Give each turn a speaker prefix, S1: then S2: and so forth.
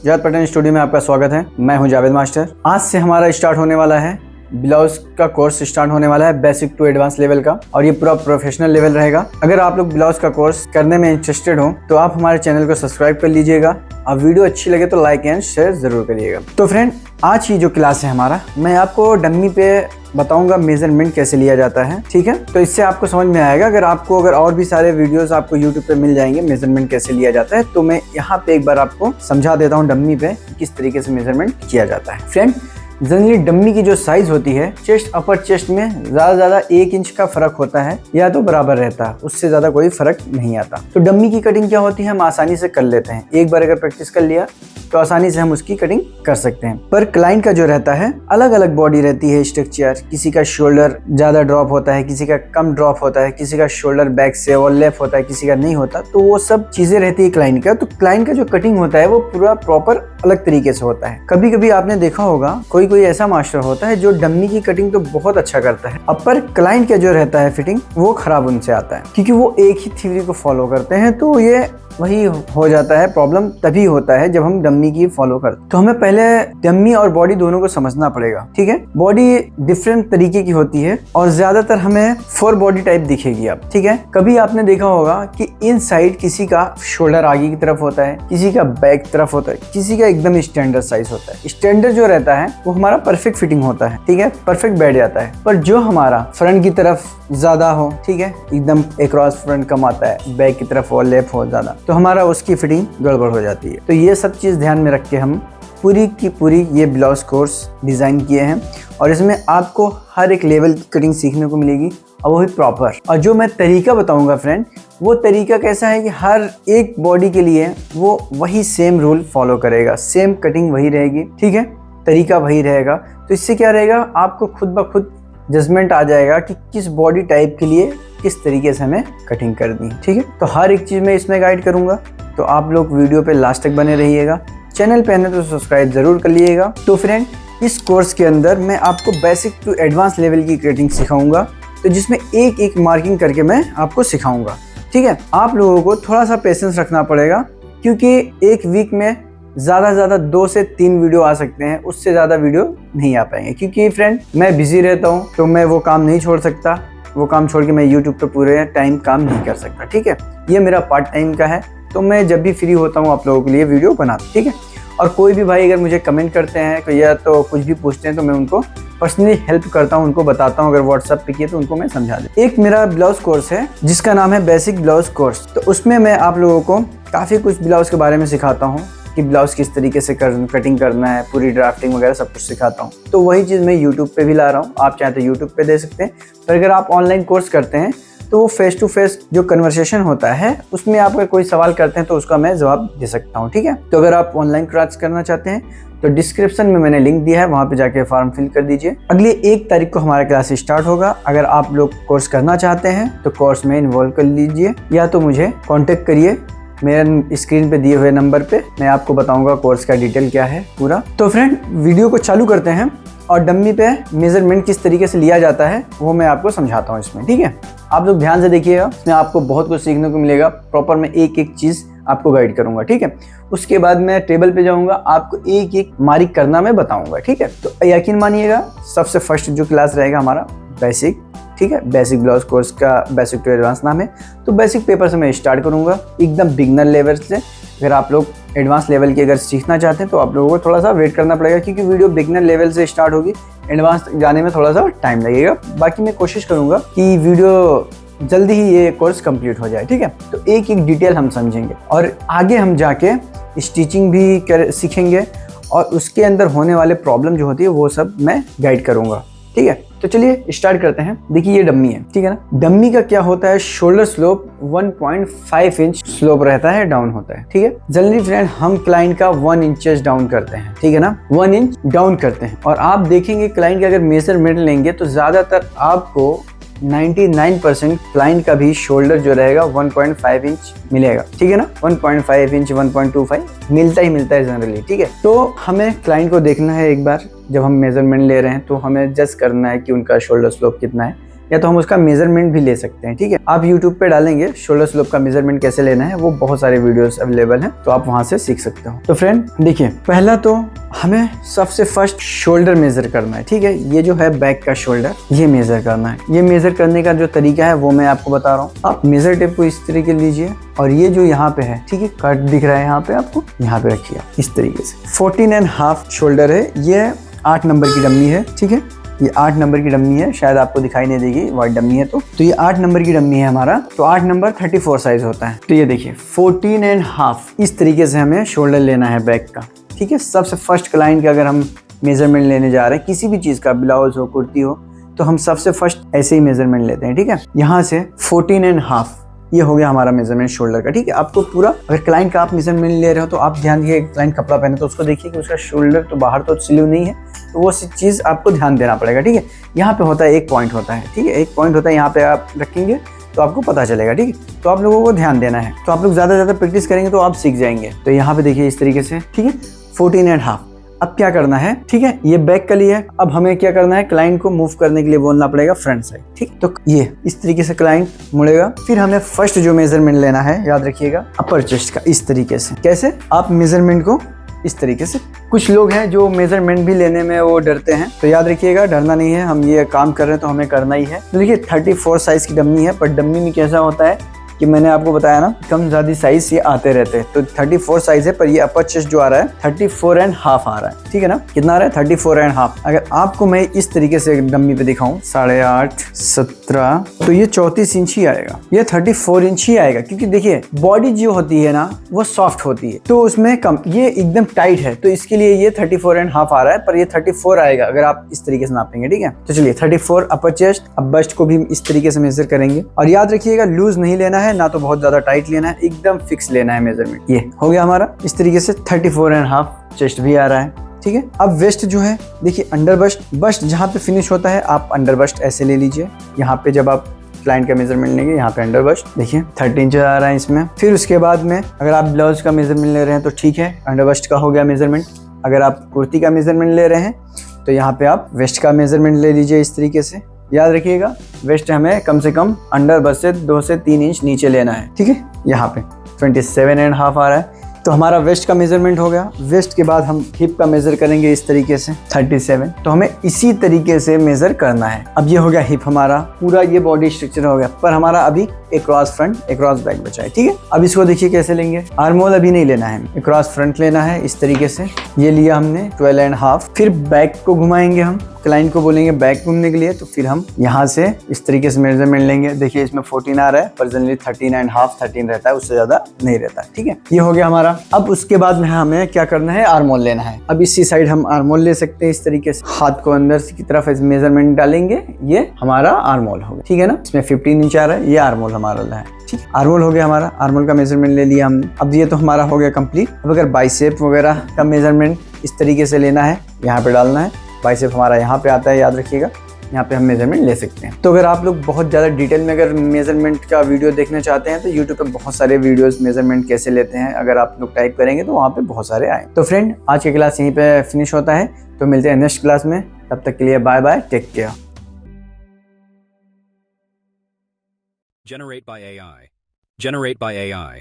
S1: Javed Patel studio में आपका स्वागत है। मैं हूं जावेद मास्टर। आज से हमारा स्टार्ट होने वाला है ब्लाउज का कोर्स स्टार्ट होने वाला है बेसिक टू एडवांस लेवल का, और ये पूरा प्रोफेशनल लेवल रहेगा। अगर आप लोग ब्लाउज का कोर्स करने में इंटरेस्टेड हो तो आप हमारे चैनल को सब्सक्राइब कर लीजिएगा। और वीडियो अच्छी लगे तो लाइक एंड शेयर जरूर करिएगा। तो फ्रेंड, आज की जो क्लास है हमारा, मैं आपको डम्मी पे बताऊंगा मेजरमेंट कैसे लिया जाता है। ठीक है, तो इससे आपको समझ में आएगा। अगर और भी सारे वीडियोस आपको यूट्यूब पे मिल जाएंगे मेजरमेंट कैसे लिया जाता है, तो मैं यहाँ पे एक बार आपको समझा देता हूँ डम्मी पे किस तरीके से मेजरमेंट किया जाता है। फ्रेंड, जनरली डम्मी की जो साइज होती है, चेस्ट अपर चेस्ट में ज्यादा 1 इंच का फर्क होता है या तो बराबर रहता है, उससे ज्यादा कोई फर्क नहीं आता। तो डम्मी की कटिंग क्या होती है, हम आसानी से कर लेते हैं। एक बार अगर प्रैक्टिस कर लिया तो आसानी से हम उसकी कटिंग कर सकते हैं। पर क्लाइंट का जो रहता है, अलग अलग बॉडी रहती है स्ट्रक्चर। किसी का शोल्डर ज्यादा ड्रॉप होता है, किसी का कम ड्रॉप होता है, किसी का शोल्डर बैक से और लेफ्ट होता है, किसी का नहीं होता। तो वो सब चीजें रहती है क्लाइंट का। तो क्लाइंट का जो कटिंग होता है वो पूरा प्रॉपर अलग तरीके से होता है। कभी कभी आपने देखा होगा कोई ऐसा मास्टर होता है जो डम्मी की कटिंग तो बहुत अच्छा करता है, पर क्लाइंट का जो रहता है फिटिंग वो खराब उनसे आता है, क्योंकि वो एक ही थ्योरी को फॉलो करते हैं। तो ये वही हो जाता है। प्रॉब्लम तभी होता है जब हम डम्मी की फॉलो करते। तो हमें पहले डम्मी और बॉडी दोनों को समझना पड़ेगा। ठीक है, बॉडी डिफरेंट तरीके की होती है और ज्यादातर हमें 4 बॉडी टाइप दिखेगी आप। ठीक है, कभी आपने देखा होगा कि इन साइड किसी का शोल्डर आगे की तरफ होता है, किसी का बैक तरफ होता है, किसी का एकदम स्टैंडर्ड साइज होता है। स्टैंडर्ड जो रहता है वो हमारा परफेक्ट फिटिंग होता है। ठीक है, परफेक्ट बैठ जाता है। पर जो हमारा फ्रंट की तरफ ज्यादा हो, ठीक है, एकदम अक्रॉस फ्रंट कम आता है, बैक की तरफ हो, लेफ्ट हो ज्यादा, तो हमारा उसकी फिटिंग गड़बड़ हो जाती है। तो ये सब चीज ध्यान में रख के हम पूरी की पूरी ये ब्लाउज कोर्स डिजाइन किए हैं, और इसमें आपको हर एक लेवल की कटिंग सीखने को मिलेगी, और वो भी प्रॉपर। और जो मैं तरीका बताऊंगा फ्रेंड, वो तरीका कैसा है कि हर एक बॉडी के लिए वो वही सेम रूल फॉलो करेगा, सेम कटिंग वही रहेगी। ठीक है, तरीका वही रहेगा। तो इससे क्या रहेगा, आपको खुद ब खुद जजमेंट आ जाएगा कि किस बॉडी टाइप के लिए किस तरीके से हमें कटिंग करनी है। ठीक है, तो हर एक चीज़ में इसमें गाइड करूंगा। तो आप लोग वीडियो पे लास्ट तक बने रहिएगा। चैनल पे आने तो सब्सक्राइब जरूर कर लीजिएगा। तो फ्रेंड, इस कोर्स के अंदर मैं आपको बेसिक टू एडवांस लेवल की कटिंग सिखाऊंगा, तो जिसमें एक एक मार्किंग करके मैं आपको सिखाऊंगा। ठीक है, आप लोगों को थोड़ा सा पेशेंस रखना पड़ेगा, क्योंकि एक वीक में ज़्यादा 2 से 3 वीडियो आ सकते हैं, उससे ज़्यादा वीडियो नहीं आ पाएंगे। क्योंकि फ्रेंड, मैं बिजी रहता हूँ, तो मैं वो काम नहीं छोड़ सकता। वो काम छोड़ के मैं यूट्यूब पे पूरे टाइम काम नहीं कर सकता। ठीक है, ये मेरा पार्ट टाइम का है, तो मैं जब भी फ्री होता हूँ आप लोगों के लिए वीडियो बनाता हूँ। ठीक है, और कोई भी भाई अगर मुझे कमेंट करते हैं या तो कुछ भी पूछते हैं, तो मैं उनको पर्सनली हेल्प करता हूँ, उनको बताता हूँ। अगर व्हाट्सएप पे किए तो उनको मैं समझा दूँ। एक मेरा ब्लाउज कोर्स है जिसका नाम है बेसिक ब्लाउज कोर्स। तो उसमें मैं आप लोगों को काफ़ी कुछ ब्लाउज के बारे में सिखाता हूँ कि ब्लाउज किस तरीके से कटिंग करना है, पूरी ड्राफ्टिंग वगैरह सब कुछ सिखाता हूँ। तो वही चीज़ मैं यूट्यूब पे भी ला रहा हूँ। आप चाहे तो यूट्यूब पे दे सकते हैं, पर अगर आप ऑनलाइन कोर्स करते हैं तो वो फेस टू फेस जो कन्वर्सेशन होता है, उसमें आप अगर कोई सवाल करते हैं तो उसका मैं जवाब दे सकता हूँ। ठीक है, तो अगर आप ऑनलाइन क्लास करना चाहते हैं तो डिस्क्रिप्शन में मैंने लिंक दिया है, वहाँ पे जाके फॉर्म फिल कर दीजिए। अगली 1 तारीख को हमारा क्लास स्टार्ट होगा। अगर आप लोग कोर्स करना चाहते हैं तो कोर्स में इन्वॉल्व कर लीजिए, या तो मुझे कॉन्टेक्ट करिए मेरे स्क्रीन पे दिए हुए नंबर पे। मैं आपको बताऊंगा कोर्स का डिटेल क्या है पूरा। तो फ्रेंड, वीडियो को चालू करते हैं, और डम्मी पे मेजरमेंट किस तरीके से लिया जाता है वो मैं आपको समझाता हूँ इसमें। ठीक है, आप लोग ध्यान से देखिएगा, इसमें आपको बहुत कुछ सीखने को मिलेगा। प्रॉपर मैं एक एक चीज़ आपको गाइड करूंगा। ठीक है, उसके बाद मैं टेबल पे जाऊंगा, आपको एक एक मार्क करना मैं बताऊंगा। ठीक है, तो यकीन मानिएगा, सबसे फर्स्ट जो क्लास रहेगा हमारा बेसिक। ठीक है, बेसिक ब्लाउज कोर्स का बेसिक टू एडवांस नाम है। तो बेसिक पेपर से मैं स्टार्ट करूंगा, एकदम बिगनर लेवल से। अगर आप लोग एडवांस लेवल की अगर सीखना चाहते हैं तो आप लोगों को थोड़ा सा वेट करना पड़ेगा, क्योंकि वीडियो बिगनर लेवल से स्टार्ट होगी, एडवांस जाने में थोड़ा सा टाइम लगेगा। बाकी मैं कोशिश करूंगा कि वीडियो जल्दी ही ये कोर्स कंप्लीट हो जाए। ठीक है, तो एक एक डिटेल हम समझेंगे, और आगे हम जाके स्टिचिंग भी सीखेंगे, और उसके अंदर होने वाले प्रॉब्लम जो होती है वो सब मैं गाइड करूंगा। ठीक है, तो चलिए स्टार्ट करते हैं। देखिए, ये डम्मी है। ठीक है ना, डम्मी का क्या होता है, शोल्डर स्लोप 1.5 इंच स्लोप रहता है, डाउन होता है। ठीक है, जल्दी फ्रेंड, हम क्लाइंट का 1 इंचेस डाउन करते हैं। ठीक है ना, 1 इंच डाउन करते हैं, और आप देखेंगे क्लाइंट का अगर मेजरमेंट लेंगे तो ज्यादातर आपको 99% क्लाइंट का भी शोल्डर जो रहेगा 1.5 इंच मिलेगा। ठीक है ना, 1.5 इंच 1.25 मिलता है जनरली। ठीक है, तो हमें क्लाइंट को देखना है एक बार, जब हम मेजरमेंट ले रहे हैं तो हमें जज करना है कि उनका शोल्डर स्लोप कितना है। या तो हम उसका मेजरमेंट भी ले सकते हैं। ठीक है, आप यूट्यूब पे डालेंगे शोल्डर स्लोप का मेजरमेंट कैसे लेना है, वो बहुत सारे वीडियोस अवेलेबल हैं, तो आप वहां से सीख सकते हो। तो फ्रेंड देखिए, पहला तो हमें सबसे फर्स्ट शोल्डर मेजर करना है। ठीक है, ये जो है बैक का शोल्डर, ये मेजर करना है। ये मेजर करने का जो तरीका है वो मैं आपको बता रहा हूँ। आप मेजर टेप को इस तरीके लीजिए और ये जो यहाँ पे है, ठीक है, कट दिख रहा है यहाँ पे आपको, यहाँ पे रखिए इस तरीके से। 14.5 शोल्डर है, ये 8 नंबर की डम्मी है। ठीक है, ये 8 नंबर की डम्मी है, शायद आपको दिखाई नहीं देगी, वाइट डम्मी है। तो ये 8 नंबर की डम्मी है हमारा। तो 8 नंबर 34 साइज होता है। तो ये देखिए 14.5 इस तरीके से हमें शोल्डर लेना है बैक का। ठीक है, सबसे फर्स्ट क्लाइंट का अगर हम मेजरमेंट लेने जा रहे हैं, किसी भी चीज़ का, ब्लाउज हो, कुर्ती हो, तो हम सबसे फर्स्ट ऐसे ही मेजरमेंट लेते हैं। ठीक है, यहाँ से 14.5 ये हो गया हमारा मेजरमेंट शोल्डर का। ठीक है, आपको पूरा, अगर क्लाइंट का आप मेजरमेंट ले रहे हो तो आप ध्यान दिए, क्लाइंट कपड़ा पहने तो उसको देखिए कि उसका शोल्डर तो बाहर तो स्लीव नहीं है, तो वो चीज़ आपको ध्यान देना पड़ेगा। ठीक है, यहाँ पे होता है एक पॉइंट होता है। ठीक है, एक पॉइंट होता है, यहाँ पे आप रखेंगे तो आपको पता चलेगा। ठीक है, तो आप लोगों को ध्यान देना है। तो आप लोग ज़्यादा से ज़्यादा प्रैक्टिस करेंगे तो आप सीख जाएंगे। तो यहाँ पे देखिए इस तरीके से। ठीक है, 14.5। अब क्या करना है, ठीक है, ये बैक का लिए। अब हमें क्या करना है, क्लाइंट को मूव करने के लिए बोलना पड़ेगा फ्रंट साइड। ठीक, तो ये इस तरीके से क्लाइंट मुड़ेगा। फिर हमें फर्स्ट जो मेजरमेंट लेना है, याद रखिएगा, अपर चेस्ट का। इस तरीके से कैसे आप मेजरमेंट को इस तरीके से। कुछ लोग हैं जो मेजरमेंट भी लेने में वो डरते हैं, तो याद रखिएगा डरना नहीं है, हम ये काम कर रहे हैं तो हमें करना ही है। तो देखिए 34 साइज की डम्मी है, पर डम्मी में कैसा होता है कि मैंने आपको बताया ना, कम ज़्यादा साइज ये आते रहते हैं। तो 34 साइज है, पर ये अपर चेस्ट जो आ रहा है 34.5 आ रहा है। ठीक है ना, कितना आ रहा है, 34.5। अगर आपको मैं इस तरीके से डम्मी पे दिखाऊं, 8.5, 17, तो ये 34 इंच ही आएगा, ये 34 इंच ही आएगा। क्योंकि देखिए बॉडी जो होती है ना वो सॉफ्ट होती है, तो उसमें कम, ये एकदम टाइट है, तो इसके लिए ये 34.5 आ रहा है, पर ये 34 आएगा अगर आप इस तरीके से नापेंगे। ठीक है, तो चलिए 34 अपर चेस्ट। अब बस्ट को भी इस तरीके से मेजर करेंगे, और याद रखिएगा लूज नहीं लेना है, ना तो बहुत ज्यादा टाइट लेना है, एकदम फिक्स लेना है मेजरमेंट। ये हो गया हमारा इस तरीके से। 34.5 चेस्ट भी आ रहा है। ठीक है, अब वेस्ट जो है देखिए, अंडर बस्ट जहाँ पे फिनिश होता है, आप अंडर बस्ट ऐसे ले लीजिए। यहाँ पे जब आप क्लाइंट का मेजरमेंट लेंगे, यहाँ पे अंडर बस्ट देखिए 30 इंच आ रहा है इसमें। फिर उसके बाद में अगर आप ब्लाउज का मेजरमेंट ले रहे हैं तो ठीक है, अंडर बस्ट का हो गया मेजरमेंट। अगर आप कुर्ती का मेजरमेंट ले रहे हैं तो यहाँ पे आप वेस्ट का मेजरमेंट ले लीजिए इस तरीके से। याद रखिएगा वेस्ट हमें कम से कम अंडर बस्ट से 2 से 3 इंच नीचे लेना है। ठीक है, यहाँ पे 27.5 आ रहा है। तो हमारा वेस्ट का मेजरमेंट हो गया। वेस्ट के बाद हम हिप का मेजर करेंगे इस तरीके से 37। तो हमें इसी तरीके से मेजर करना है। अब ये हो गया हिप हमारा, पूरा ये बॉडी स्ट्रक्चर हो गया, पर हमारा अभी एक क्रॉस फ्रंट एक क्रॉस बैक बचा है। ठीक है, अब इसको देखिए कैसे लेंगे। आर्मोल अभी नहीं लेना है, एक क्रॉस फ्रंट लेना है इस तरीके से। ये लिया हमने 12.5। फिर बैक को घुमाएंगे, हम क्लाइंट को बोलेंगे बैक घूमने के लिए, तो फिर हम यहाँ से इस तरीके से मेजरमेंट लेंगे। देखिए इसमें 14 आ रहा है, पर जनरली 13.5 13 रहता है, उससे ज्यादा नहीं रहता है। ठीक है, ये हो गया हमारा। अब उसके बाद में हमें क्या करना है, आर्मोल लेना है। अब इसी साइड हम आर्मोल ले सकते हैं इस तरीके से। हाथ को अंदर की तरफ मेजरमेंट डालेंगे, ये हमारा आर्मोल होगा। ठीक है ना, इसमें 15 इंच आ रहा है, ये आर्मोल हमारा है। ठीक, आर्मोल हो गया हमारा, आर्मोल का मेजरमेंट ले लिया हमने। अब ये तो हमारा हो गया कंप्लीट। अब अगर बाइसेप वगैरह का मेजरमेंट इस तरीके से लेना है, यहाँ पे डालना है। बाइसेप हमारा यहाँ पे आता है, याद रखिएगा, यहाँ पे हम मेजरमेंट ले सकते हैं। तो अगर आप लोग बहुत ज़्यादा डिटेल में अगर मेजरमेंट का वीडियो देखना चाहते हैं तो यूट्यूब पे बहुत सारे वीडियोस मेजरमेंट कैसे लेते हैं, अगर आप लोग टाइप करेंगे तो वहाँ पे बहुत सारे आए। तो फ्रेंड आज की क्लास यहीं पे फिनिश होता है, तो मिलते हैं नेक्स्ट क्लास में। तब तक के लिए bye bye, take care.
S2: Generate by AI. Generate by AI.